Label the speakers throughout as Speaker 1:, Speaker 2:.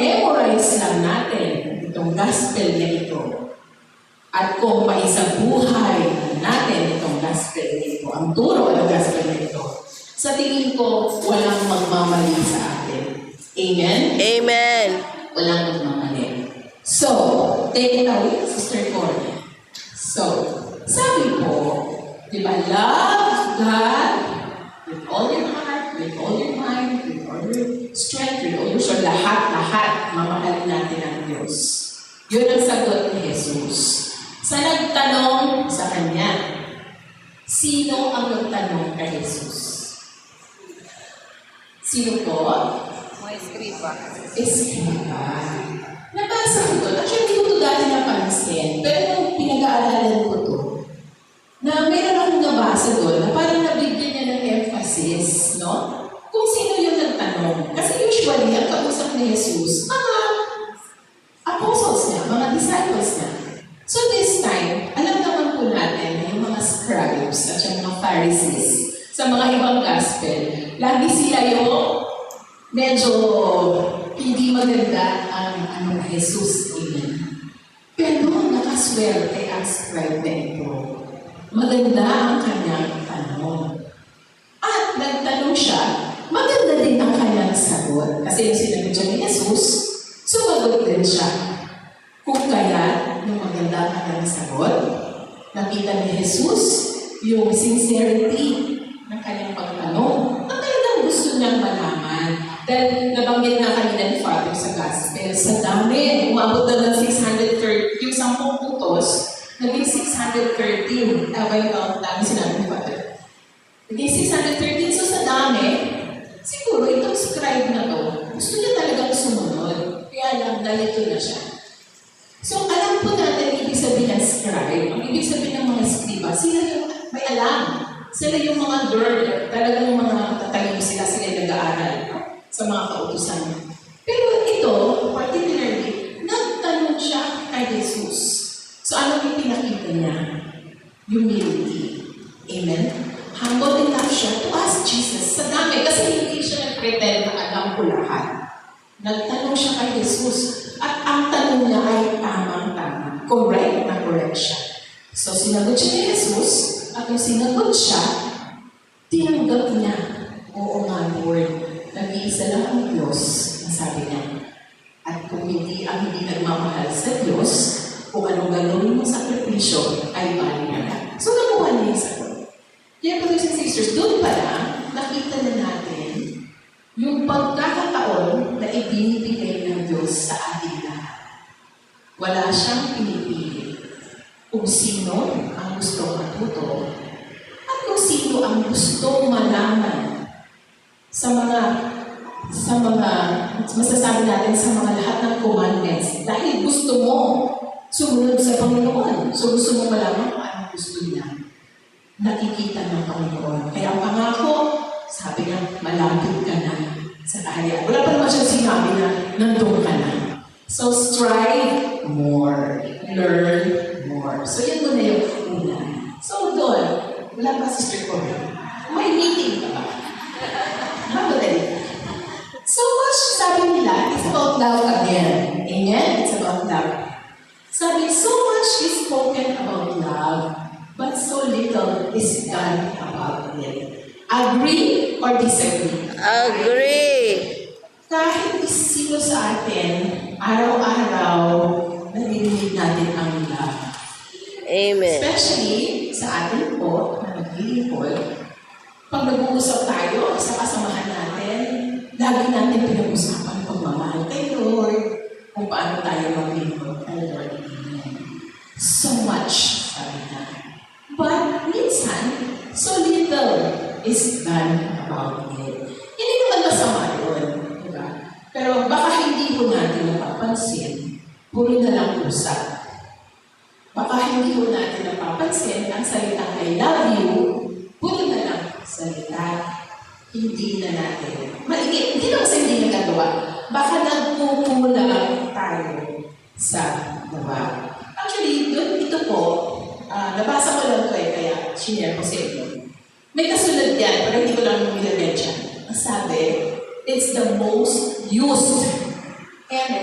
Speaker 1: ma-memorize lang natin itong gospel na ito, at kung maisabuhay natin itong gospel na ito, ang turo ng gospel na ito, sa tingin ko, walang magmamali sa atin. Amen?
Speaker 2: Amen.
Speaker 1: Walang magmamali. So, take it away, Sister Corny. So, sabi ko, di ba, love God with all your heart, with all your mind, with all your strength, with all your soul, lahat, mamahalin natin ang Diyos. Yun ang sagot ni Jesus. Sa nagtanong sa Kanya, sino ang nagtanong kay Jesus? Sino po?
Speaker 2: Mga Escriba.
Speaker 1: Escriba. Nabasa ko to. Actually, hindi ko ito dati napansin. Pero nung pinag-aaralan ko to, na meron akong nabasa doon na parang nabigyan niya ng emphasis, no? Kung sino yung nagtanong. Kasi usually, ang kausap ni Jesus, mga apostles niya, mga disciples niya. So this time, alam naman po natin na yung mga scribes at yung mga Pharisees sa mga ibang gospel, lagi sila yung medyo hindi maganda ang Jesus. Amen. Pero nakaswerte ang scribe na ito. Maganda ang kanyang tanong. At nagtanong siya, maganda din ang kanyang sagot. Kasi yung sinagot siya ni Jesus, sumagot din siya. Kung kaya, yung maganda ang kanyang sagot, nakita ni Jesus yung sincerity ng kanyang pagtanong na talagang gusto niyang malaman. Dahil nabanggit na kanina ni Father sa Gospel, sa dami, umabot na ng 630, yung 10 utos, naging 613. Tama yung dami sinabi ni Father. Naging 613, so sa dami, siguro itong scribe na to, gusto niya talagang sumunod. Kaya lang, nalito na siya. So, alam po natin ibig sabihin ng scribe. Ang ibig sabihin ng mga scriba, sila yung may alam. Sila yung mga learner. Talagang yung mga tatalim sila yung nag-aaral, no? Sa mga kautusan. Pero ito, particularly, nagtanong siya kay Jesus. So, ano yung pinakita niya? Humility. Amen? Humble enough siya to ask Jesus sa dami. Kasi hindi siya nag-pretend na alam ko lahat. Nagtanong siya kay Jesus. At ang tanong niya ay tamang-tama. Correct na correct siya. So, sinagot siya ni Jesus. At yung sinagot siya, tinanggap niya. Oo nga, Lord. Nag-iisa lang ang Diyos, nasabi niya. At kung hindi ang hindi nagmamahal sa Diyos, kung anong gagawin mong sakripisyo, ay bali na. So, nakuha niya yung sagot. Kaya, brothers and sisters, doon pala, nakita na natin yung pagkakataon na ibinibigay ng Diyos sa ating lahat. Wala siyang pinipili kung sino ang gusto matuto at kung sino ang gusto malaman sa mga masasabi natin sa mga lahat ng commandments. Dahil gusto mo sumunod sa Panginoon. So gusto mo malaman kung anong gusto niya. Nakikita ng Panginoon. Kaya ang pangako, sabi niya, malapit ka na sa kaharian. Wala pa naman siyang sinabi na nandun ka na. So strive more. Learn more. So yun muna yung una. So doon, wala pa Sister Corey. May meeting ka ba? Madali. So much, sabi nila, it's about love again. Amen? It's about love. Sabi, so much is spoken about love, but so little is done about it. Agree or disagree?
Speaker 2: Agree.
Speaker 1: Kahit sino sa atin, araw-araw, narinig natin ang love.
Speaker 2: Amen.
Speaker 1: Especially sa atin po, na nag-iipon, pag nag-uusap tayo sa kasamahan natin, lagi natin pinag-usapan pagmamahal kay Lord, kung paano tayo mag-lingkod kay Lord. So much, sabi na. But minsan, so little is done about it. Hindi naman masama yun, diba? Pero baka hindi po natin napapansin, puro na lang usap. Baka hindi po natin napapansin ang salitang I love you, puro na lang salita, hindi na natin. Maligit, hindi naman sa hindi nagagawa. Baka nagpupulang tayo sa diba? Actually, ito po, nabasa ko lang ito kaya sinare ko sa inyo. May kasunod yan, pero hindi ko lang nilagay dyan. Ang sabi, it's the most used and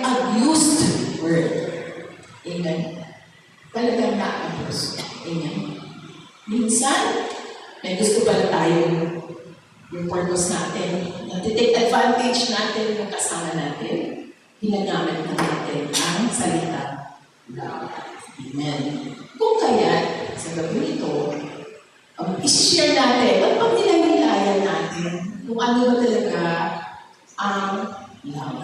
Speaker 1: Amen. Minsan, may gusto pala tayo yung purpose natin. Nati-take advantage natin yung kasama natin. Ginagamit na natin ang salita. Amen. Kung kaya, sa gabi ito, i-share natin at pagnilayan natin kung ano ba talaga ang love.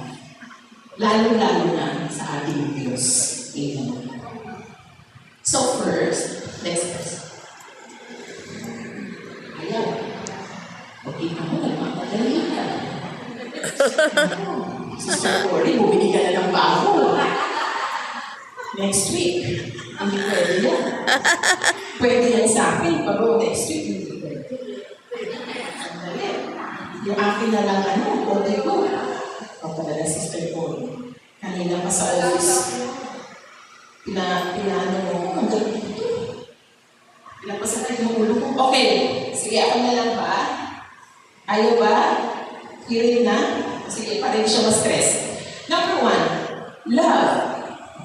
Speaker 1: Lalo-lalo na sa ating Diyos. Amen. So first, next verse. Ayan. Okay na mo, nagmamadali ka. Sister Cory, bumili ka na ng bago. Next week. Hindi pwede yan. Pwede yan sa akin. Pero next week, hindi pwede. Sandali. Yung akin na lang, okay ko. O talaga, Sister Cory. Kanina pa sa office. Pinaano mo, hanggang dito. Pinapasakit mo ulo ko. Okay. Sige, ako na lang ba? Ayaw ba? Hearing na? Sige, para hindi siya ma-stress. Number 1, love.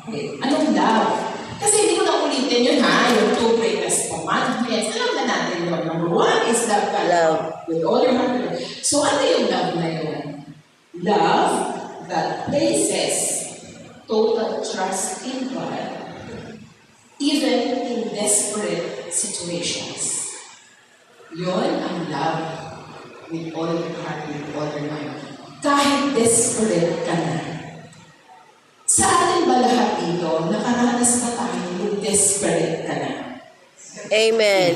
Speaker 1: Okay. Anong love? Kasi hindi ko na ulitin yun ha, yung 2 greatest commandments. Alam na natin yun. Number 1 is love God.
Speaker 2: Love.
Speaker 1: With all your heart. So ano yung love na yun? Love that places total trust in God, even in desperate situations. Yun ang love with all your heart, with all your mind. Kahit desperate ka na. Sa atin ba lahat dito, nakaranas na tayo yung desperate ka na?
Speaker 2: Amen.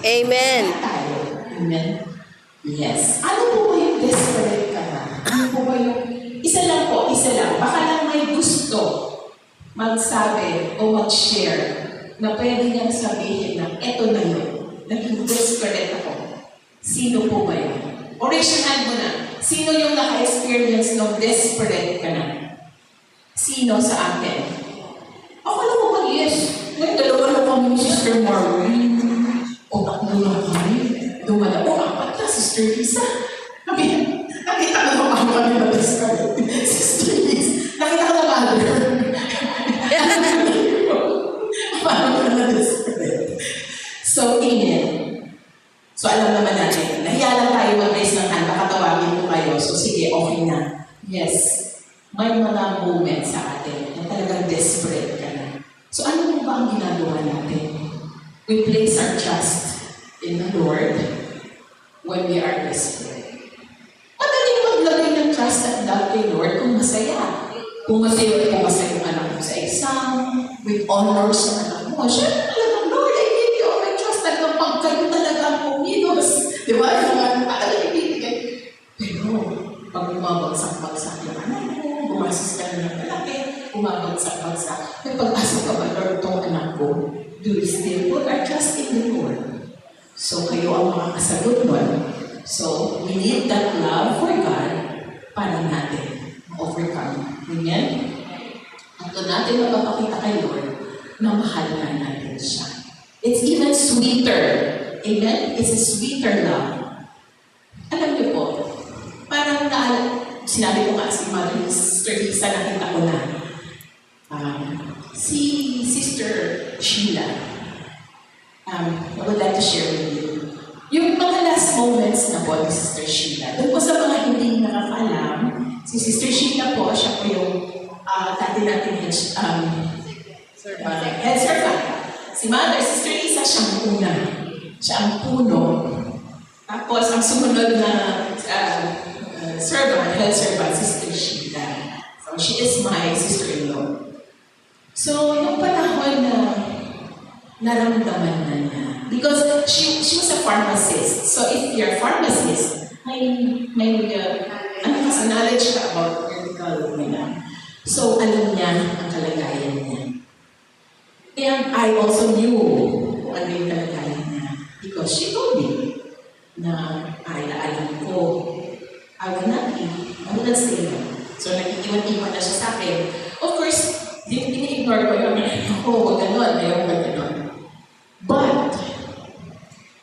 Speaker 2: Amen.
Speaker 1: Tayo. Amen. Yes. Ano po ba yung desperate ka na? Ano po ba yung... Isa lang. Baka lang may gusto magsabi o mag-share na pwede niyang sabihin na eto na yun. Naging desperate ako. Sino po ba yun? O raise your hand mo na. Sino yung naka-experience ng desperate ka na? Sino sa atin? Ako lang po mag-yes. Nagdalawa lang kami ni Sister Marvin. O tatlo lang kami. Dumala. O apat na, Sister Lisa. Nakita ko naman kami na desperate. Sister Lisa. Nakita ko na mother. Paano ka na desperate? So, amen. So, alam naman natin. Nahiya lang tayo mag-raise ng hand. Baka tawagin ko kayo. So, sige, okay na. Yes. May mga moments sa atin na talagang desperate ka na. So, ano mo ba ang ginagawa natin? We place our trust in the Lord when we are desperate. Madaling maglagay ng trust at love kay Lord kung masaya. Kung masaya yung anak mo sa exam, with honors sa anak mo. Siyempre talagang, Lord, I give you all my trust. Talagang pag kayo talaga ang puminos. Di ba? Yung mga talagang ibibigay. Pero, pag bumabagsak-bagsak yung anak mo, bumasis ka na ng malaki, bumabagsak-bagsak, may pag-asa ka ba, Lord, itong anak ko, do we still put our trust in the Lord? So, kayo ang mga kasagot nun. So, we need that love for God para natin ma-overcome. Amen? At doon natin mapapakita kay Lord na mahal na natin siya. It's even sweeter. Amen? It's a sweeter love. Alam niyo po, parang sinabi ko nga si Mother Sister Lisa, nakita ko na. Si Sister Sheila, I would like to share with you. Yung mga last moments na po ni Sister Sheila, doon po sa mga hindi nakakaalam, si Sister Sheila po, siya po yung dati natin head servant. Si Mother, Sister Lisa, siya ang una. Siya ang puno. Tapos, ang sumunod na head servant, Sister Sheila. So, she is my sister-in-law. So, yung panahon na naramdaman na niya. Because she was a pharmacist. So, if you're a pharmacist, may knowledge ka about medical nila. So, alam niya ang kalagayan niya. And I also knew kung ano yung kalagayan niya. Because she told me na alam ko, I will not stay long. So, nakikiwan-iwan na siya sa akin. Of course, ini-ignore ko yun. Ako, wag ganon, ayaw wag ganon. But,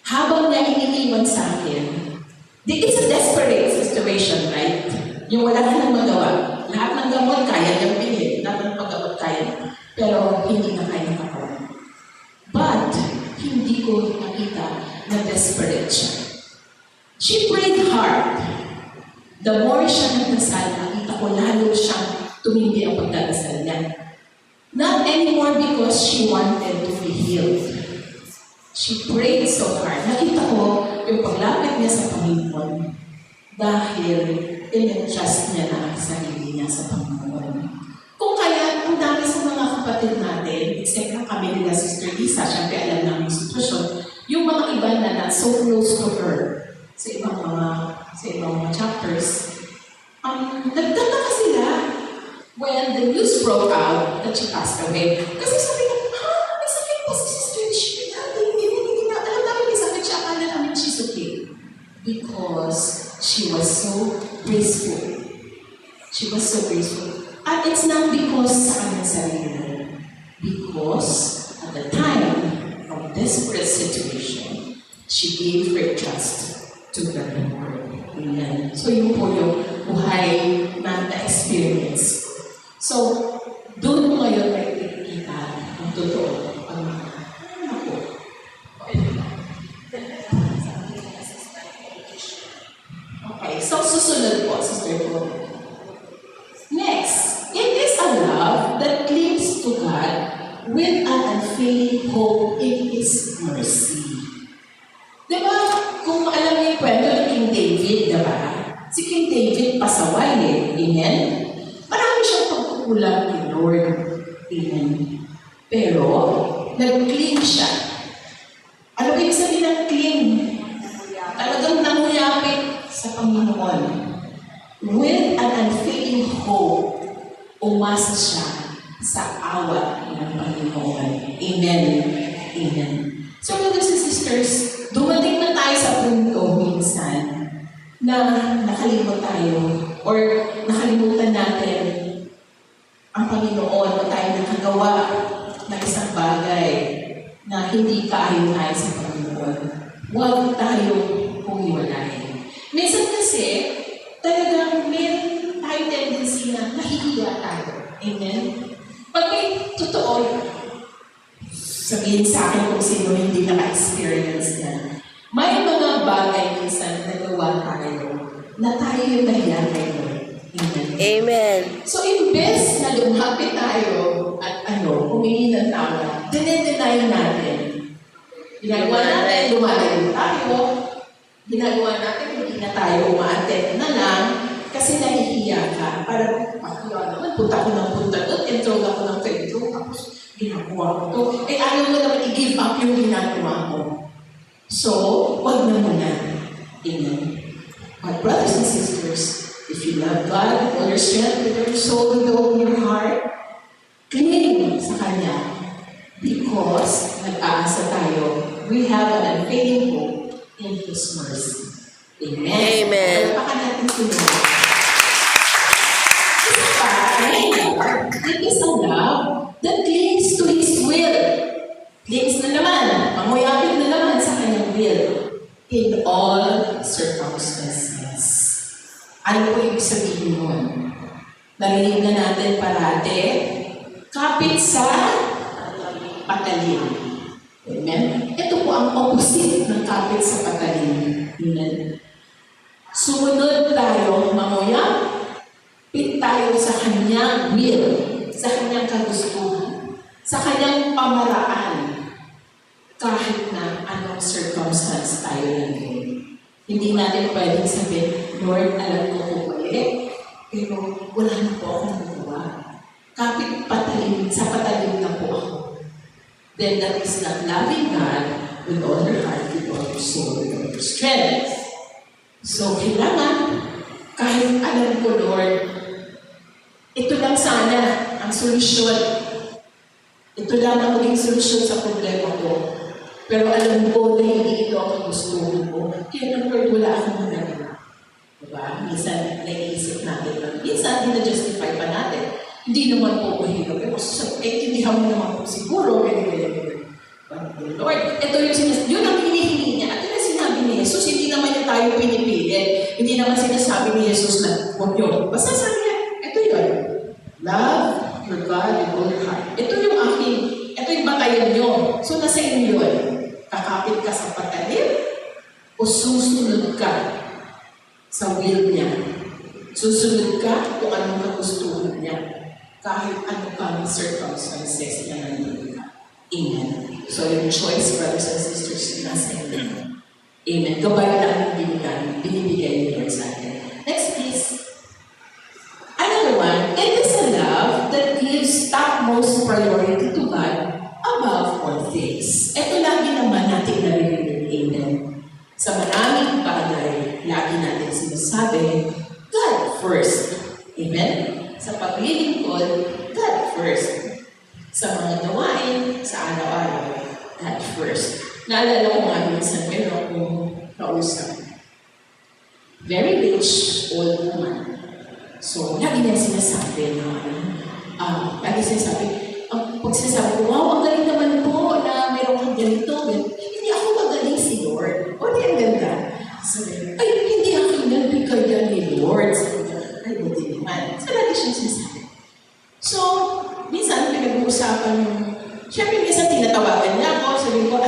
Speaker 1: habang niya iniiwan sa akin, it's a desperate situation, right? Yung wala ka nang magawa. Lahat ng gamot kaya niyang bilhin. Lahat ng paggamot kaya. Pero hindi na kaya kapawa. But, The more siya nagdasal, nakita ko lalo siyang tumindi ang pagdadasal niya. Not anymore because she wanted to be healed. She prayed so hard. Nakita ko yung paglapit niya sa Panginoon dahil in-adjust niya na ang sarili niya sa Panginoon. Kung kaya, ang dami sa mga kapatid natin, except na kami nila Sister Lisa, syempre alam namin yung sitwasyon, yung mga iba na not so close to her sa ibang mga chapters, nagtataka sila when the news broke out that she passed away. Kasi sabi ko, may sakit pa si Sister Lisa. Alam namin may sakit siya, akala namin she's okay. Because she was so graceful. She was so graceful. At it's not because sa kanyang sarili. Because at the time of desperate situation, she gave her trust to the Lord. Amen. So yun po yung buhay na na-experience. So, doon mo ngayon may nakikita ang totoo. Okay, so susunod po, Sister po. Next, it is a love that clings to God with an unfailing hope in His mercy. Diba, kung alam niyo yung kwento ni King David, diba? Si King David pasaway Amen? Marami siyang pagkukulang kay Lord. Amen. Pero, nag-cling siya. Ano ba yung sabihin ng cling? Talagang nanguyapit sa Panginoon. With an unfailing hope, umasa siya sa awa ng Panginoon. Amen. Amen. So, brothers and sisters, dumating na tayo sa punto minsan na nakalimot tayo or nakalimutan natin ang Panginoon o tayo nakagawa ng isang bagay na hindi kaayon-ayon sa Panginoon. Huwag tayong humiwalayin. Minsan kasi, talagang meron tayong tendency na nahihiya tayo. Amen? Pag may totoo, sabihin sa akin kung sino hindi naka-experience na, may mga bagay minsan na nagawa tayo na tayo yung nahiya kay Lord. Amen?
Speaker 2: Amen.
Speaker 1: So, imbes na lumapit tayo at humingi ng tawad, dinedeny natin. Ginagawa natin, lumalayo tayo. Ginagawa natin, hindi na tayo uma-attend na lang kasi nahihiya ka. Parang, naman, punta ko ng punta doon, enroll ako ng pedro, tapos ginagawa ko to. Ayaw mo naman i-give up yung ginagawa mo. So, wag na muna. Amen. But brothers and sisters, if you love God with all your strength, with all your soul, with all your heart, cling sa Kanya. Because nag-aasa tayo, we have an unfailing hope in His mercy. Amen.
Speaker 2: Amen.
Speaker 1: Pagpakan natin sila. Isa pa, it is a love that clings to His will. Clings na naman, panguyapit na naman sa Kanyang will in all circumstances. Ano po ibig sabihin mo? Narinig na natin parate, kapit sa patalim. Amen? Ito po ang opposite ng kapit sa patalim. Amen? Sumunod tayo, pit tayo sa Kanyang will, sa Kanyang kagustuhan, sa Kanyang pamaraan, kahit na anong circumstance tayo nandun. Hindi natin pwedeng sabihin, Lord, alam ko po mali, pero wala na po akong magawa. Kapit patalim, sa patalim na po ako. Then that is not loving God with all your heart, with all your soul, with all your strength. So, kailangan, kahit alam ko, Lord, ito lang sana ang solusyon. Ito lang ang maging solusyon sa problema ko. Pero alam ko na hindi ito ang gusto ko. Kaya ng Lord, wala akong magagawa. Diba? Minsan, naiisip natin lang. Minsan, na-justify pa natin. Hindi naman po mahirap. Pero intindihan mo naman po siguro. Ganyan. Lord, ito yung sinasabi. Yun ang hinihingi niya. At yun ang sinabi ni Jesus, hindi naman yung tayo pinipilit. Hindi naman sinasabi ni Jesus na, huwag yun. Basta sabi niya, ito yun. Love your God with all your heart. Ito yung aking, ito yung batayan nyo. So, nasa inyo yun. Kakapit ka sa patalim o susunod ka sa will niya. Susunod ka kung anong kagustuhan niya. Kahit ano kang circumstances na nandun ka. Amen. So yung choice, brothers and sisters, nasa inyo. Amen. Gabay na ang binibigay ni Lord sa atin. Next, please. Another one, it is a love that gives topmost priority to God above all things. Ito lagi naman natin narinig. Amen. Sa maraming bagay, lagi natin sinasabi, God first. Amen. Sa paglilingkod, God first. Sa mga gawain, sa araw-araw, God first. Naalala ko nga minsan, meron akong kausap. Very rich old woman. So, lagi niya sinasabi na, pag sinasabi ko, wow, ang galing naman po na meron kang ganito. Hindi ako magaling si Lord. O, di ang ganda. Sabi, ay, hindi ako nabigay yan ni Lord. Sabi niya, ay, buti naman. So, lagi siyang sinasabi. So, minsan, pinag-uusapan yung, syempre, minsan tinatawagan niya ako. Sabi ko,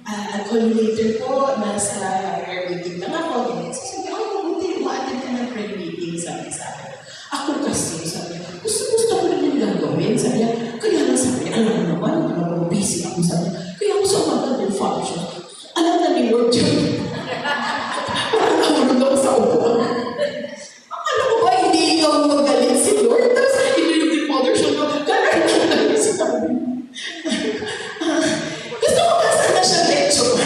Speaker 1: I'll call you later po, nasa prayer meeting lang ako. So, sabi ko, mabuti, ma-attend ka ng prayer meeting, sabi sa akin. Ako kasi, sabi niya, gusto ko rin yung gagawin. Sabi niya, kaya nga sabi niya, alam mo naman, busy ako. Sabi niya, kaya ako sa umagal yung function. Alam na ni Lord yun. Parang nahulog ako sa upuan. Akala ko ba, hindi ikaw magaling si Lord? Tapos, inilig din Father siya, gano'n lang sabi. Gusto ko ba sana siya lecture?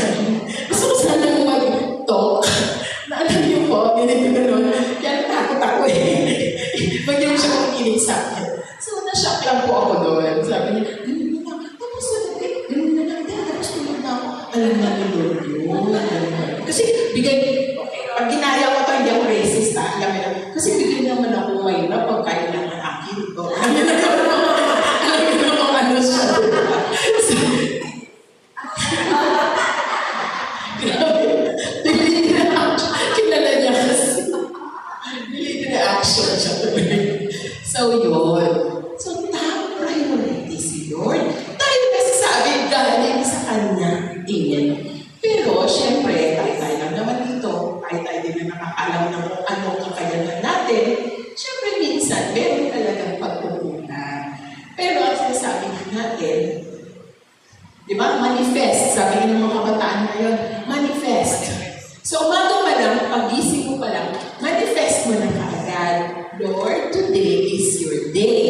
Speaker 1: Gusto ko sana mag-talk. Naalam niyo po, ganito gano'n. Kaya natakot ako Bagyan siya makikinig sa akin. So, na-shock lang po ako doon. Sabi niya, ganun na lang. Tapos tapos tulog na ako. Alam na ni Lord yun. Kasi, pag ginaya ko ito, hindi ako racist ha. Kasi bigyan naman ako mahirap pag kailangan akin ito. Alam mo naman ano siya. Grabe. Delayed reaction. Kilala niya kasi. Delayed reaction siya. So, yun. So, top priority si Lord. Tayo kasi sabi, galing sa Kanya. Amen. Pero, syempre, tayo lang naman dito. Tayo din na nakakalam ng kung anong kakayanan natin. Syempre, minsan, meron talagang pagkukunan. Pero, ang sinasabi natin, di ba? Manifest. Sabi ng mga kabataan ngayon, manifest. So, umaga pa lang, pagising mo pa lang, manifest mo na kaagad. Lord, today is your day.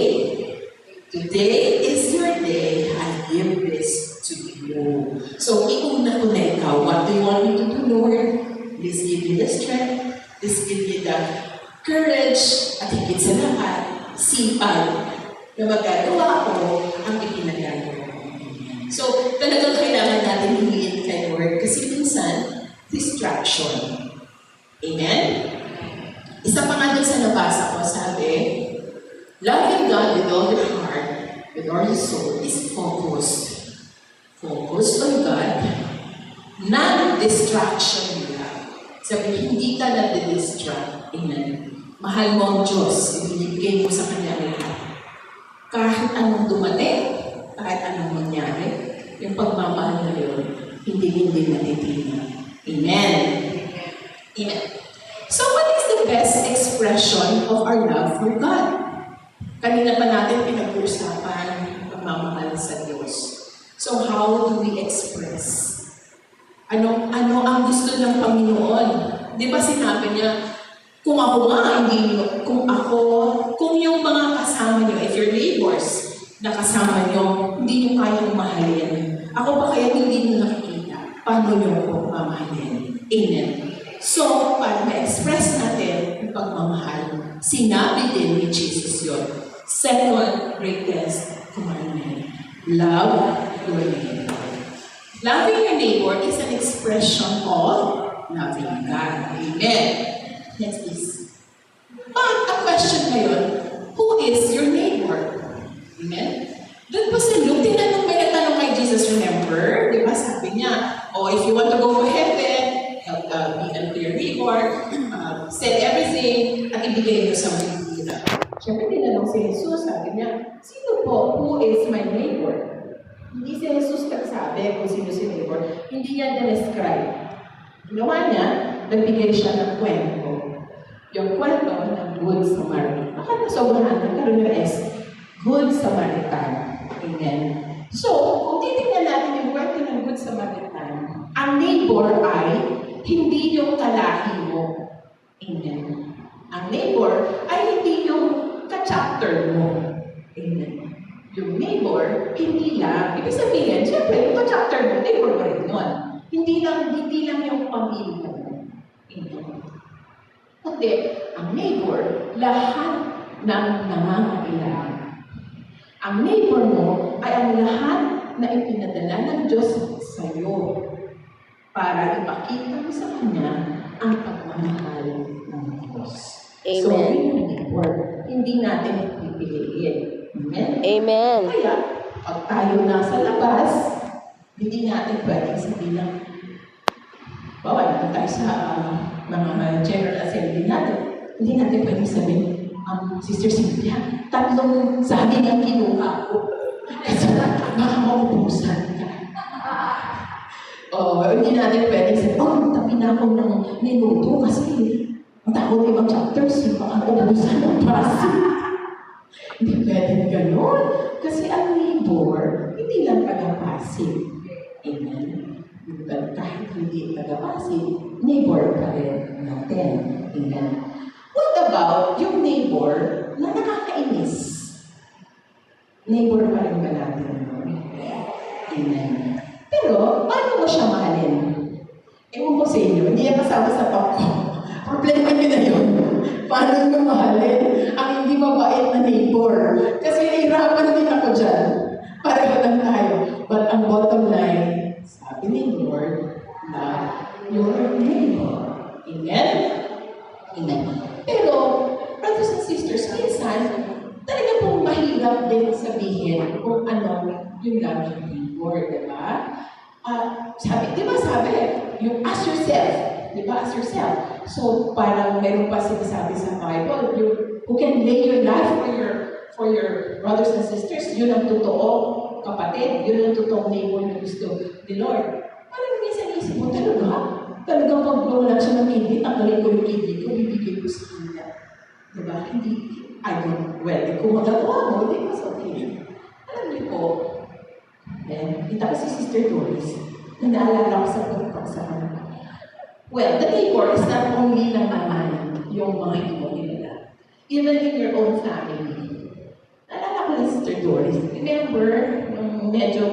Speaker 1: Today is your day. I give this to you. So, iuna ko na ikaw. What do you want me to do, Lord? Please give me the strength. Please give me the courage. At higit sa lahat, sipag na magagawa ko ang ipinagagawa ko. So, talagang kailangan natin hingin kay Lord kasi minsan, distraction. Amen? Isa pa nga dun sa nabasa ko, sabi, loving God with all your heart, with all your soul, is focused. Focused on God, non-distraction nila. Sabi, hindi ka na-distract. Amen. Mahal mo ang Diyos, ibinibigay mo sa Kanya lahat. Kahit anong dumating, kahit anong mangyari, yung pagmamahal na yun, hindi natitina. Amen. Amen. So, what is the best expression of our love for God? Kanina pa natin pinag-uusapan ang pagmamahal sa Diyos. So, how do we express? Ano ang gusto ng Panginoon? Di ba sinabi niya, kung yung mga kasama niyo, if your neighbors na kasama niyo, hindi niyo kayang mahalin. Ako ba kaya hindi niyo nakikita? Paano niyo ako mamahalin? Amen. So, para ma-express natin ang pagmamahal, sinabi din ni Jesus yun. Second greatest commandment. Love your neighbor. Loving your neighbor is an expression of loving God. Amen. Next please. But a question ngayon, who is your neighbor? Amen? Doon po sa Luke, may natanong kay Jesus, remember? Di ba sabi niya, if you want to go to heaven, help be unto your neighbor, sell everything, at ibigay mo sa mga hirap. Siyempre, tinanong si Jesus, sabi niya, sino po? Who is my neighbor? Hindi si Jesus nagsabi kung sino si neighbor. Hindi niya na-describe. Ginawa niya, nagbigay siya ng kwento. Yung kwento ng Good Samaritan. Baka nasobrahan, nagkaroon ng S. Good Samaritan. Amen. So, kung titignan natin yung kwento ng Good Samaritan, ang neighbor ay hindi yung kalahi mo. Amen. Ang neighbor ay hindi yung ka-chapter mo. Amen. Yung neighbor, hindi lang. Ibig sabihin, siyempre, yung ka-chapter mo, neighbor mo rin nun. Hindi lang yung pamilya mo. Amen. Kundi, ang neighbor, lahat ng nangangailangan. Ang neighbor mo ay ang lahat na ipinadala ng Diyos sa iyo para ipakita mo sa Kanya ang pagmamahal ng Diyos.
Speaker 2: Amen.
Speaker 1: So, yun ang neighbor. Hindi natin pipiliin. Amen?
Speaker 2: Amen.
Speaker 1: Kaya, pag tayo nasa labas, hindi natin pwedeng sabihin lang, bawa natin tayo sa mga general assembly natin, hindi natin pwedeng sabihin, Sister Cynthia, 3 sabi ang kinuha ko. Kasi baka maubusan ka. Hindi natin pwedeng sabihin, tabi na ako ng minuto kasi ang takot ibang chapters, baka maubusan ng pasi. Hindi pwedeng gano'n. Kasi ang neighbor, hindi lang taga-passive. Amen. Kahit hindi taga-passive, neighbor pa rin natin. Amen. What about yung neighbor na nakakainis? Neighbor pa rin ba natin? Amen. Pero, paano mo siya mahalin? Ewan ko sa inyo, hindi yan kasama sa talk ko. Problema nyo na yun. Paano nyo mahalin ang hindi mabait na neighbor? Kasi nahihirapan din ako dyan. Pareho lang tayo. But ang bottom line, sabi ni Lord, love your neighbor. Amen? Amen. Pero, brothers and sisters, minsan, talaga pong mahirap din sabihin kung ano yung love your neighbor, diba? Di ba sabi, yung ask yourself, di ba? Ask yourself. So, parang meron pa sinasabi sa Bible, who can lay your life for your brothers and sisters, yun ang totoo kapatid, yun ang totoong neighbor na gusto ni Lord. Parang minsan isip mo, talagang pag wala siya ng kidney, tanggalin ko yung kidney ko, bibigay ko sa kanya. Diba? Hindi, kung magagawa mo, hindi mas okay. Alam niyo po, kita ko si Sister Doris, na naalala ko sa pagpag sa kanila. Well, the neighbor is not only naman yung mga ibon nila. Even in your own family. Naalala ko na Sister Doris. Remember, nung medyo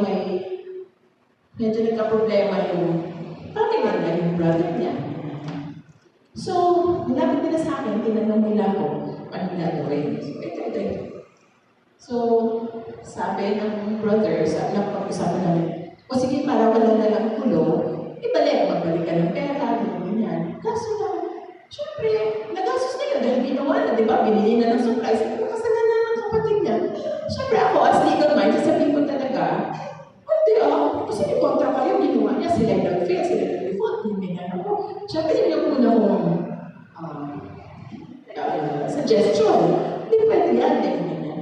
Speaker 1: nagka-problema yung brother niya. So, nilapit nila sa akin, tinanong nila ko, ano ginagawin? So, sabi ng brother, pag-usapan namin, sige, para wala na lang gulo, magbalik ka ng pera, ganyan. Kaso na, syempre, nagastos na yun dahil ginawa na, di ba? Binili na ng supplies, kasalanan ng kapatid niya. Syempre ako, as legal mind, sasabihin ko talaga, hindi kasi may kontra kayo, ginawa niya, sila yung nag-fail, sila yung nag-default, hindi nga ako. Syempre, yun yung una kong suggestion. Hindi pwede yan, ganyan.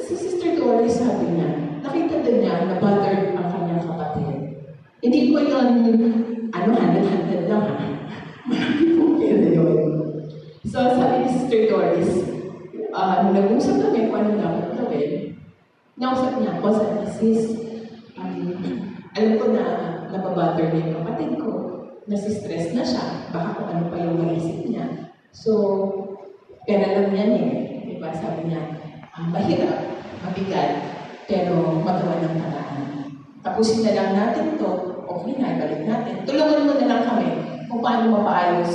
Speaker 1: Si Sister Doris sabi niya, nakita din niya na bothered ang kanyang kapatid. Hindi ko yun, handle lang ha. Marami po kaya yun. So, sabi ni Sister Doris, nung nag-usap kami kung ano dapat gawin, nausap niya ako, sabi niya, sis, alam ko na nababatter niya yung kapatid ko, nasi-stress na siya, baka kung ano pa yung maisip niya. So, pera lang yan diba? Sabi niya, mahirap, mabigat, pero magawa ng paraan. Tapusin na lang natin to, okay na, ibalik natin. Tulungan mo na lang kami kung paano mapaayos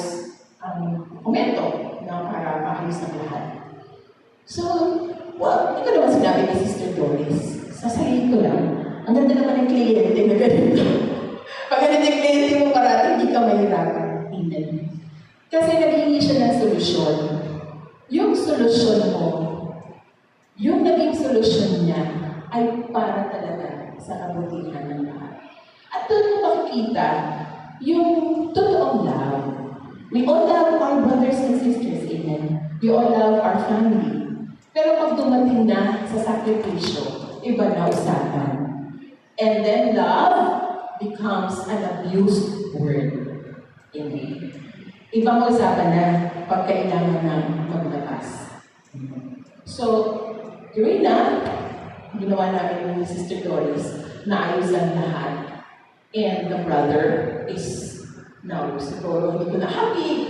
Speaker 1: ang komento na para maayos ang lahat. So, hindi ko naman sinabi ni Sister Doris. Sa sarili ko lang, ang ganda naman ng kliyente na ganito. Pag ganito yung kliyente mo, parang hindi ka mahirapan. Kasi naghingi siya ng solusyon. Yung solusyon mo, yung naging solusyon niya, ay para talaga sa kabutihan ng lahat. At doon mo makikita yung totoong love. We all love our brothers and sisters, amen. We all love our family. Pero pag dumating na sa sakripisyo, iba na usapan. And then love becomes an abused word. Amen. Ibang usapan na pag kailangan na maglabas. So, during na, ginawa namin ni Sister Doris na ayos ang lahat. And the brother is now, siguro, hindi ko na happy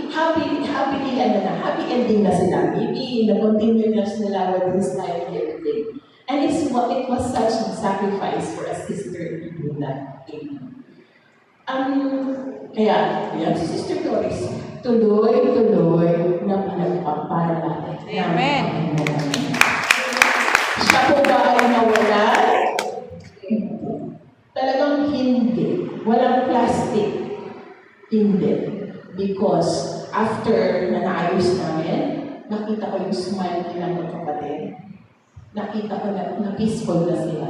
Speaker 1: ending na sila. Maybe, na-continue na sila with his life and everything. And it was such a sacrifice for a sister to do that. Kaya, yan si Sister Doris, tuloy-tuloy na pinagpapala.
Speaker 2: Amen.
Speaker 1: Siya po ba ay nawala? Talagang hindi. Walang plastic. Hindi. Because after na naayos namin, nakita ko yung smile nila ng kapatid. Nakita ko na peaceful na sila.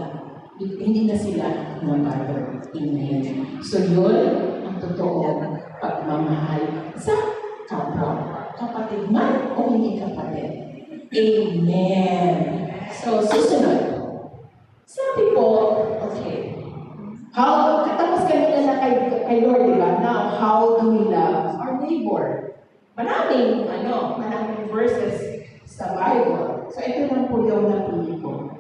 Speaker 1: Hindi na sila na-bother. Amen. So yun, ang totoo pagmamahal sa kapwa. Kapatid man o hindi kapatid. Amen. So, susunod. Sabi po, okay, katapos kanina na kay Lord, diba? Now, how do we love our neighbor? Maraming verses sa Bible. So, ito lang po yung napili ko.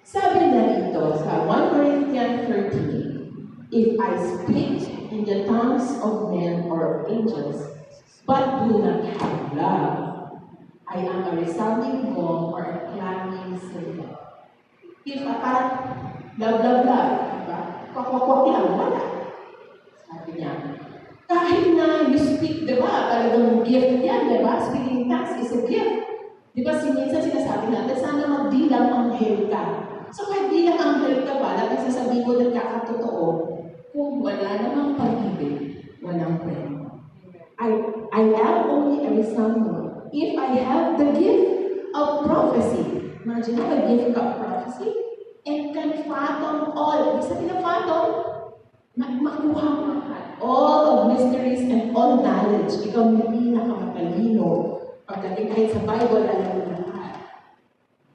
Speaker 1: Sabi na dito sa 1 Corinthians 13, if I speak in the tongues of men or of angels, but do not have love, I am a resounding gong or a clanging cymbal. If love, diba? Kwakwak lang, wala. Sabi niya, kahit na you speak, diba? Talagang gift yan, diba? Speaking in tongues is a gift. Diba, minsan sinasabi natin, sana magdilang anghel ka. So, kahit dilang anghel ka ba, natin sasabihin mo nagkakatotoo, kung wala namang pag-ibig, walang preno. I am only a resounding. If I have the gift of prophecy, imagine mo, a gift of prophecy, and can fathom all. Ibig sabihin na fathom, makuha mo lahat. All of mysteries and all knowledge. Ikaw hindi nakamatalino. Pagdating kahit sa Bible, alam mo lahat.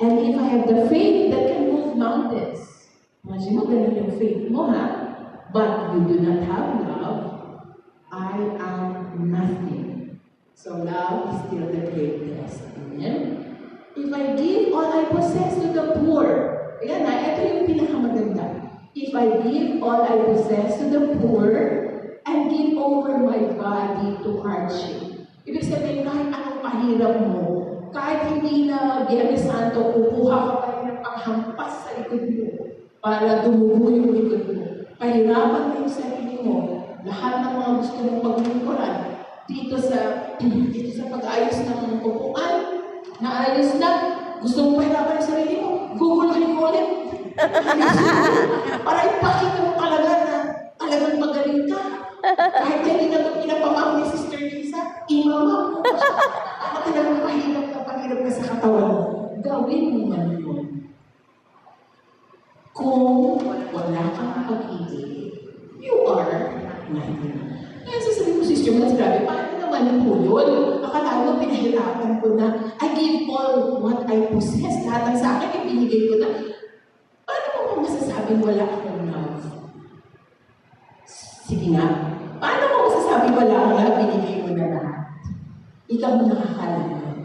Speaker 1: And if I have the faith that can move mountains, imagine mo, ganun yung faith mo, ha? But you do not have love, I am nothing. So love is still the greatest. Amen? If I give all I possess to the poor, ayan na, ito yung pinakamaganda. If I give all I possess to the poor and give over my body to hardship. Ibig sabihin, kahit anong pahirap mo, kahit hindi na Biyernes Santo, kukuha ka pa rin ng panghampas sa likod mo para dumugo yung likod mo. Pahirapan mo yung sarili mo. Lahat ng mga gusto mong paglingkuran dito sa pag-ayos ng upuan, naayos na, gusto mong pahirapan yung sarili mo, guguluhin mo ulit. Para ipakita mo talaga na talagang magaling ka. Kahit hindi na ito pinapamam ni Sister Lisa, imamam mo pa siya. Para talagang pahirap ka sa katawan mo. Gawin mo man yun. Kung wala kang pag-ibig, you are nothing. Kaya sasabihin mo, Sister Mans, grabe, paano naman po yun? Akala mo, pinahirapan ko na, I give all what I possess. Lahat ng sa akin, ibinigay ko na. Paano mo masasabing wala akong love? Sige nga. Paano mo masasabing wala akong love, binigay mo na lahat? Ikaw mo nakakalaman.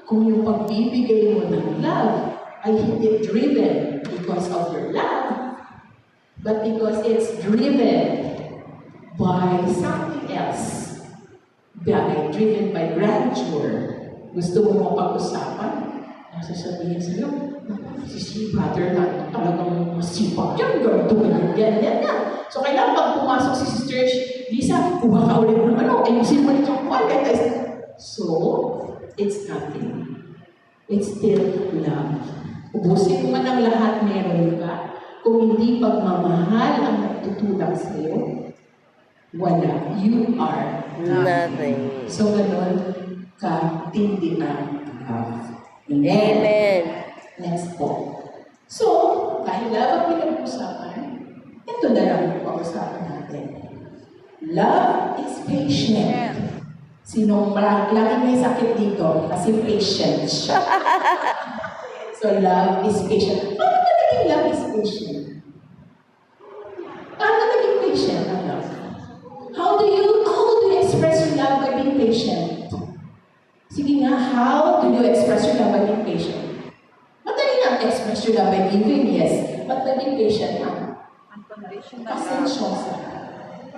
Speaker 1: Kung yung pagbibigay mo ng love ay hindi driven because of your love, but because it's driven by something else. Driven by grandeur. Gusto mo mapag-usapan? Nasasabihin sa'yo, si brother na talagang masipag yan, ganyan na. So kailangan pag pumasok si Sister Lisa, kuha ka ulit ng ayusin mo ito ang So, it's nothing. It's still love. Ubusin mo man ang lahat meron ka. Kung hindi pagmamahal ang nagtutulak sa'yo, wala. You are
Speaker 2: Nothing.
Speaker 1: So, ganun ka-tindi ang love.
Speaker 2: Amen.
Speaker 1: Next po. So, dahil love ang pinag-usapan, ito na lang ang pag-usapan natin. Love is patient. Sinong lagi may sakit dito, kasi patient siya. So, love is patient. Paano ba naging love is patient? Paano naging patient ang love? How do you express your love by being patient. Sige nga, how do you express your love by being patient? Madali lang express your love by giving, yes. But by being patient, pasensyosa.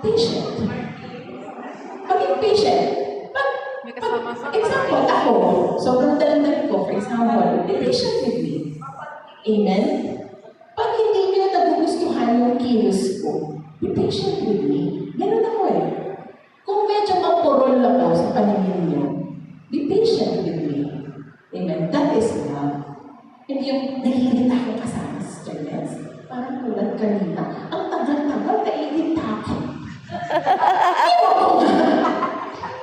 Speaker 1: Patient. Maging patient. Example, ako, sobrang dalang ko, for example, be patient with me. Amen? Pag hindi nyo nagugustuhan yung kilos ko, be patient with me. Ganun ako eh. Kung medyo mapurol ako sa paningin nyo, be patient with me. Amen? That is love. Hindi yung nahihirita ako kasama sa students. Parang tulad kanina. Ang tagal-tagal, naiirita ako. Iwan ko nga.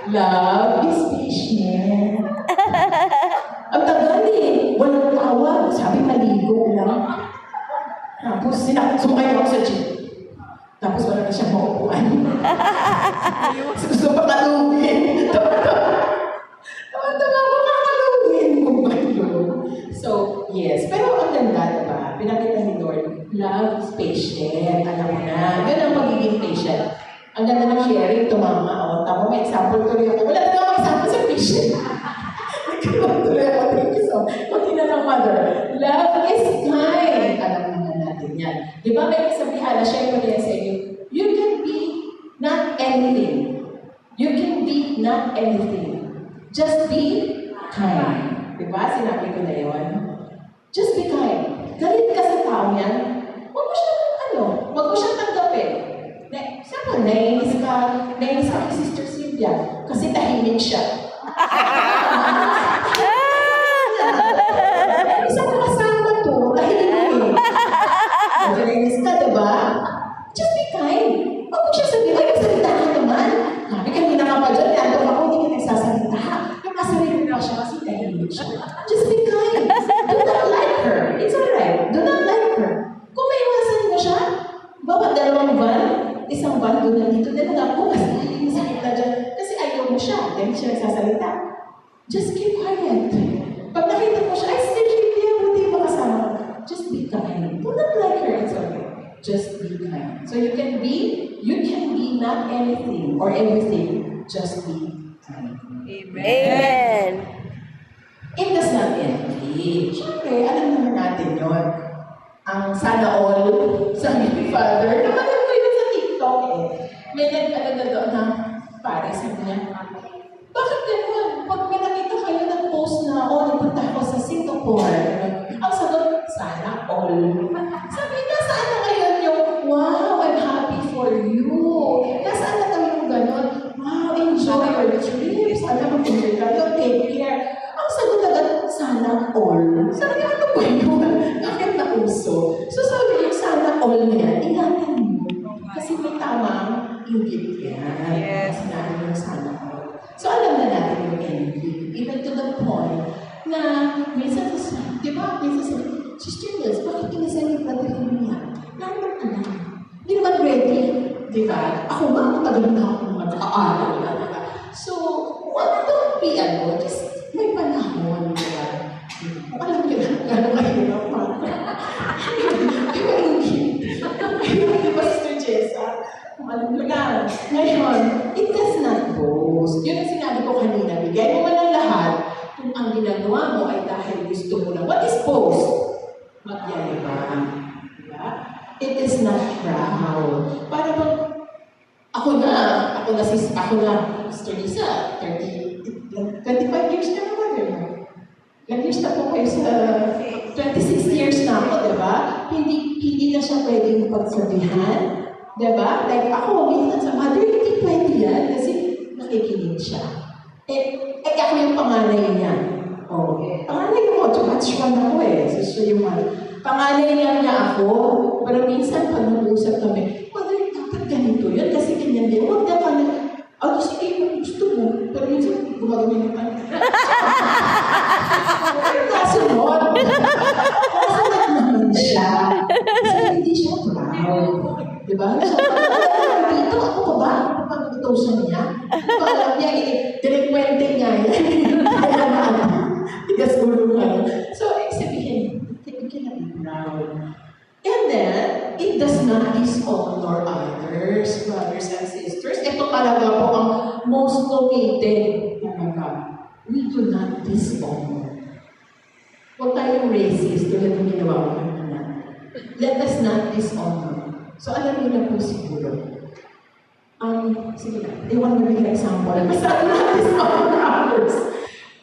Speaker 1: Love is patient. Ang tagal eh. Walang tawag. Sabi, maligo lang. Tapos, sumakay ako sa jeep. Tapos, wala na siyang maupuan. Gusto pa kalungin. Tama-tama ko kakalungin. So, yes. Pero ang ganda, diba? Pinakita ni Lord, love is patient. Alam mo na. Yun ang pagiging patient. Ang ganda ng sharing, tumama. O, tama, may example tuloy ako. Wala na example sa patient. Nagkaroon tuloy ako. Thank you so much. Kunti na ng mother. Love is kind. Alam naman natin yan. Di ba may kasabihan na share ko niya sa inyo, you can be not anything. You can be not anything. Just be kind. Di ba? Sinabi ko na yun. Just be kind. Galit ka sa tao yan, huwag mo siyang tanggapin. Siyempre, nainis ka kay Sister Cynthia kasi tahimik siya. Isang kasama to, tahimik mo eh. Nainis ka, diba? Just be kind. Huwag mo siya sabihin, ay, magsalita ka naman. Sabi kanina ka pa dyan, nandun ako, hindi ka nagsasalita. Yung kasarili na siya kasi tahimik siya. Just be kind. Do not like her. It's alright. Do not like her. Kung may iwasan mo siya, bawat dalawang van, isang van doon na dito, din ako kasi sakit na dyan. Kasi ayaw mo siya, then siya nagsasalita. Just keep quiet. Pag nakita mo siya, ay, Sister Cynthia, buti ba kasama ko? Just be kind. Do not like her, it's okay. Just be kind. So you can be not anything or everything. Just be kind.
Speaker 2: Amen.
Speaker 1: It does not envy. Siyempre, alam naman natin yun. Ang sana all, sabi ni Father, naman ko yun sa TikTok eh. May nag-alala doon na pare, sabi niya, bakit gano'n? Pag may nakita kayo nag-post na, nagpunta ako sa Singapore. Ang sagot, sana all. Sabi, nasaan na ngayon yung, wow, I'm happy for you. Nasaan na kami yung gano'n? Wow, enjoy your trips. Alam mo, enjoy kayo, take care. Ang sagot agad, sana all. Sabi, ano ba yun? Bakit na uso? So sabi niyo, sana all na yan, ingatan mo. Kasi may tamang ingit yan.
Speaker 2: Yes.
Speaker 1: Sinabi mo sana all. So alam na natin yung envy. Even to the point na minsan, di ba, minsan Sister Nils, bakit kinasal yung brother niya? Naman alam. Hindi naman ready. Di ba? Ako ba, matagal na ako mag-aaral. So, don't be just may panahon. Di ba? Kung alam nyo na, gano'n kayo na pa. Di ba ingit? Di ba, Sister Jessa? Kung alam nyo na. Ngayon, it does not boast. Yun ang sinabi ko kanina. Bigay mo man ang lahat kung ang ginagawa mo ay dahil gusto mo lang. What is boast? Magyayabang. Diba? It is not proud. Para bang, ako na, Sister Lisa, 25 years na naman, diba? Ilang years na po kayo sa 26 years na ako, diba? Hindi na siya pwedeng pagsabihan. Diba? Like ako, minsan sa mother, hindi pwede yan kasi nakikinig siya. Ako yung panganay niya. Panganay mo, batch 1 ako eh. So siya yung panganay niya ako. Pero minsan, pag nag-usap kami, mother, dapat ganito yun kasi ganyan din. Huwag na kami, sige, gusto mo. Pero minsan, gumagawin naman. Pero kasunod. Kasunod naman siya. Kasi hindi siya proud. Diba? Dito, ako pa ba? Pag-utosan niya? Alam niya, delikwente niya yan. Kaya na, tigas ulo ka. So, sabihin, you cannot be proud. And then, it does not dishonor others, brothers and sisters. Ito talaga po ang most located talaga. We do not dishonor. Huwag tayong racist tulad ng ginawa ko kanina. Let us not dishonor. So alam niyo na po siguro. Sige na. They want to make an example. Basta not dishonor others.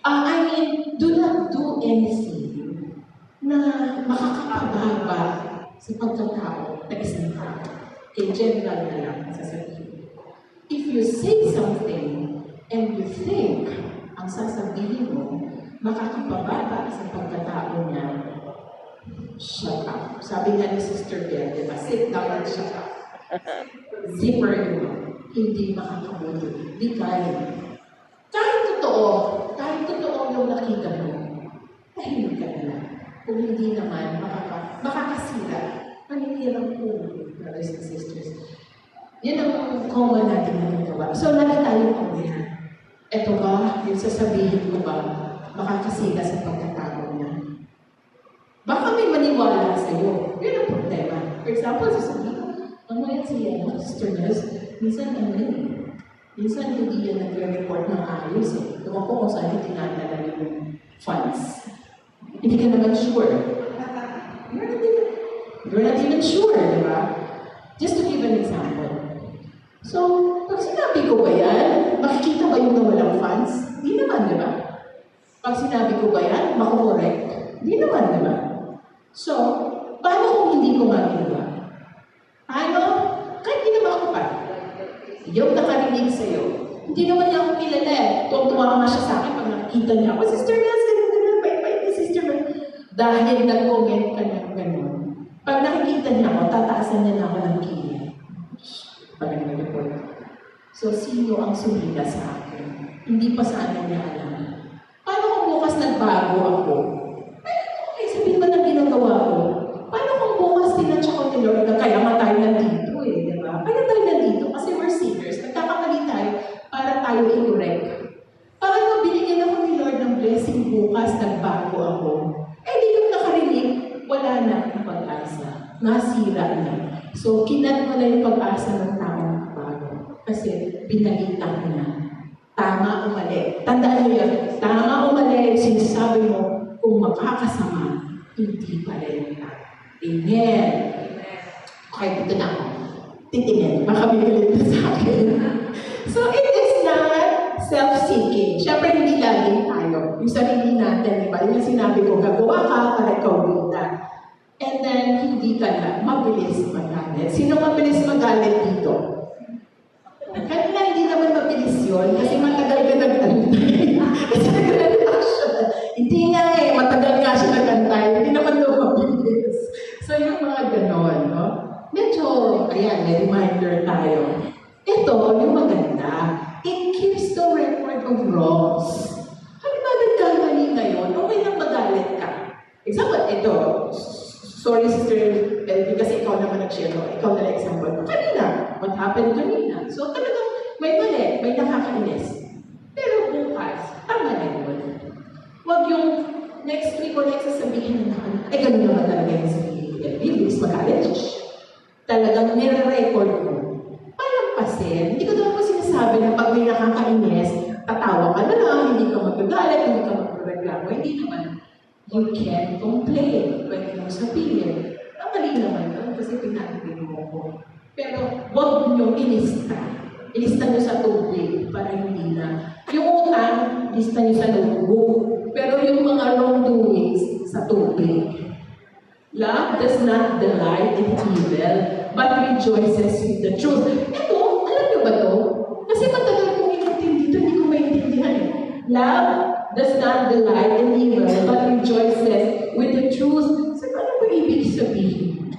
Speaker 1: I mean, do not do anything na makakapababa sa pagkatao na isang tao. In general na lang sasabihin. If you say something and you think ang sasabihin mo makakapababa sa pagkatao niya, shut up. Sabi nga ni Sister Bell, diba? Sit down and shut up. Zipper yun. Hindi makakabuti. Di kaya. Kahit totoo yung nakita mo, tahimik ka na lang. Kung hindi naman, makakasira. Paninirang po, brothers and sisters. Yan ang common natin na nagawa. So, lagi tayong kumira. Eto ba, yung sasabihin ko ba, makakasira sa pagkatao niya? Baka may maniwala sa'yo. Yun ang problema. For example, sasabihin ko, yan siya, Sister Nels, minsan minsan hindi yan nagre-report ng ayos eh. Tumakbo kung saan yung tinatala yung funds. Hindi ka naman sure. You're not even sure, di ba? Just to give an example. So, pag sinabi ko ba yan, makikita ba yung nawalang funds? Di naman, di ba? Pag sinabi ko ba yan, makukorek? Di naman, di ba? So, paano kung hindi ko maginawa? Paano? Kahit di naman ako pa. Yung nakarinig sa'yo. Hindi naman niya ako kilala eh. Tuwang-tuwa nga siya sa akin pag nakikita niya ako, Sister Nels, ganun, bait-bait ni Sister Nels. Dahil nag-comment ka ng ganun. Pag nakikita niya ako, tataasan niya na ako ng kilay. Pag nag-report. So, sino ang sumila sa akin? Hindi pa sana niya alam. Paano kung bukas nagbago ako? Okay, sabihin ba ng ginagawa ko? Paano kung bukas tinatsa ko ni Lord na kaya nga tayo nandito eh, di ba? Kaya tayo nandito kasi we're sinners. Nagkakamali tayo para tayo i-correct. Paano binigyan ako ni Lord ng blessing bukas, nagbago ako? Eh, di yung nakarinig, wala na ang pag-asa. Nasira na. So, kinat mo na yung pag-asa ng taong bago. Kasi binalitan ko na. Tama o mali. Tandaan niyo yan. Tama o mali. Sinasabi mo, kung makakasama, hindi pa rin tayo. Amen. Okay, dito na ako. Titingin. Baka bigalit na sa akin. So, it is not self-seeking. Siyempre, hindi laging tayo. Yung sarili natin, diba? Yung sinabi ko, gagawa ka para ikaw winta. And then, hindi ka na mabilis magalit. Sino mabilis magalit dito? Kanina, hindi naman mabilis yun kasi matagal ka nag-antay. Kasi nag-reaction. Hindi nga eh, matagal nga siya nag-antay. Hindi naman daw mabilis. So, yung mga ganon, no? Medyo, ayan, may reminder tayo. Ito, yung maganda. It keeps the record of wrongs. Halimbawa, nagkamali ngayon, okay lang magalit ka. Example, ito, sorry, Sister Elvie, kasi ikaw naman nag-share mo. Ikaw na example. Kanina, what happened kanina? So talagang may mali, may nakakainis. Pero bukas, tama na yun. Huwag yung next week o next sasabihin na ay ganun naman talaga yung sabihin. Bilis, magalit. Talagang nire-record mo. Palampasin. Hindi ko naman sinasabi na pag may nakakainis, tatawa ka na lang, hindi ka magagalit, hindi ka magreklamo. Hindi naman. You can complain. Pwede mo sabihin. Ang mali naman yun kasi pinatibig mo ko. Pero huwag nyo ilista. Ilista nyo sa tubig para hindi na. Yung utang, ilista nyo sa notebook. Pero yung mga wrongdoings sa tubig. Love does not delight in evil, but rejoices with the truth. Ito, alam nyo ba ito? Kasi matagal kong inintindi dito, hindi ko maintindihan. Love does not delight in evil, but rejoices with the truth. So, ano ba ibig sabihin?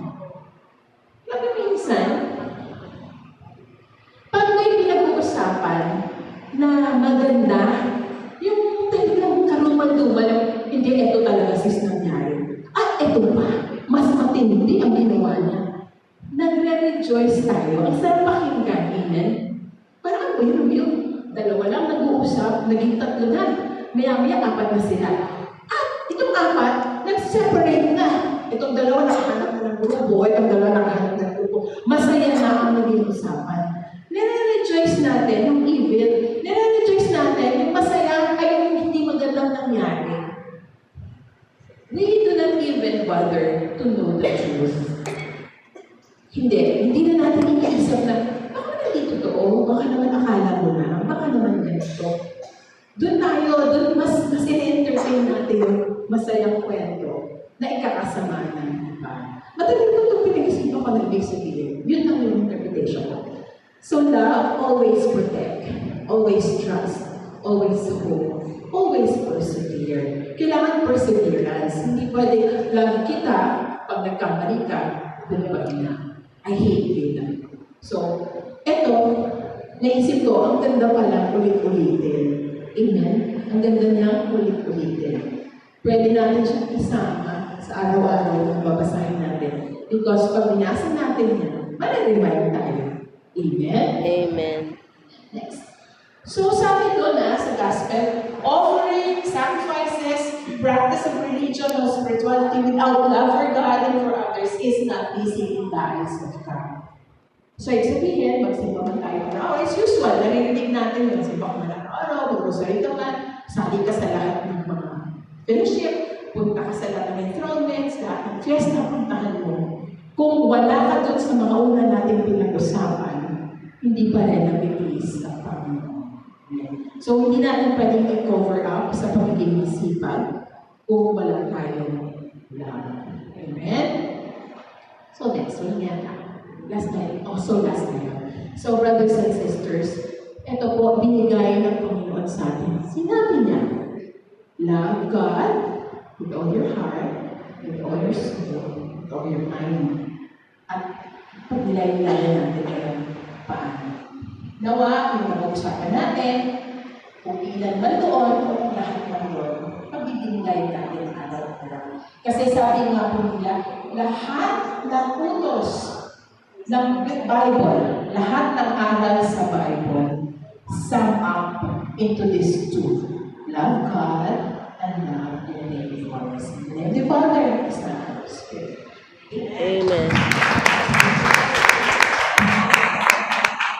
Speaker 1: Labi minsan, pag may pinag-uusapan na maganda, yung talagang karuman-duman, hindi ito talaga sis nangyari. At ito pa, mas matindi ang ginawa niya. Nagre-rejoice tayo. Ang sarap pakinggan, amen? Parang yung dalawa lang nag-uusap, naging tatlo na. Maya-maya, apat na sila. At itong apat, nag-separate na. Itong dalawa nakahanap na ng grupo, itong dalawa nakahanap ng grupo. Masaya na ang naging usapan. Nire-rejoice nire-rejoice natin yung evil. Nire-rejoice natin yung masaya ay yung hindi magandang nangyari. We do not even bother to know the truth. Hindi na natin iniisip na, baka hindi totoo, baka naman akala mo na, baka naman ganito. Doon mas in-entertain natin yung masayang kwento na ikakasama ng iba. Matagal ko itong pinag-isipan ko ng ibig sabihin. Yun lang yung interpretation ko. So love, always protect, always trust, always hope, always persevere. Kailangan perseverance. Hindi pwede love kita, pag nagkamali ka, bumabagi na. I hate you na. So, eto, naisip ko, ang ganda pala ulit-ulitin. Amen? Ang ganda niya ulit-ulitin. Pwede natin siyang isama sa araw-araw na babasahin natin. Because pag binasa natin yan, manag-remind tayo. Amen?
Speaker 2: Amen.
Speaker 1: Next. So, sabi doon sa gospel, offering, sacrifices, practice of religion or spirituality without love for God and for others is not pleasing in the eyes of God. So, ibig sabihin, magsimba man tayo araw. As usual, narinig natin yung simba man araw, mag-rosary ka man, sali ka sa lahat ng mga fellowship, punta ka sa lahat ng enthronements, lahat ng fiesta, puntahan mo. Kung wala ka doon sa mga una natin pinag-usapan, hindi pa rin nabibilis sa Panginoon. So, hindi natin pwedeng i-cover up sa pagiging masipag kung wala tayong love. Amen? So, next one yan. Last time. So, brothers and sisters, ito po, binigay ng Panginoon sa atin. Sinabi niya, love God with all your heart, with all your soul, with all your mind. At pag-nilay-nilay natin ngayon, paano? Nawa, yung mag-usapan natin, kung ilan ba doon, o lahat ng doon, pagbibigay natin araw-araw. Kasi sabi nga po nila, lahat ng utos ng Bible, lahat ng aral sa Bible, sum up into this two. Love God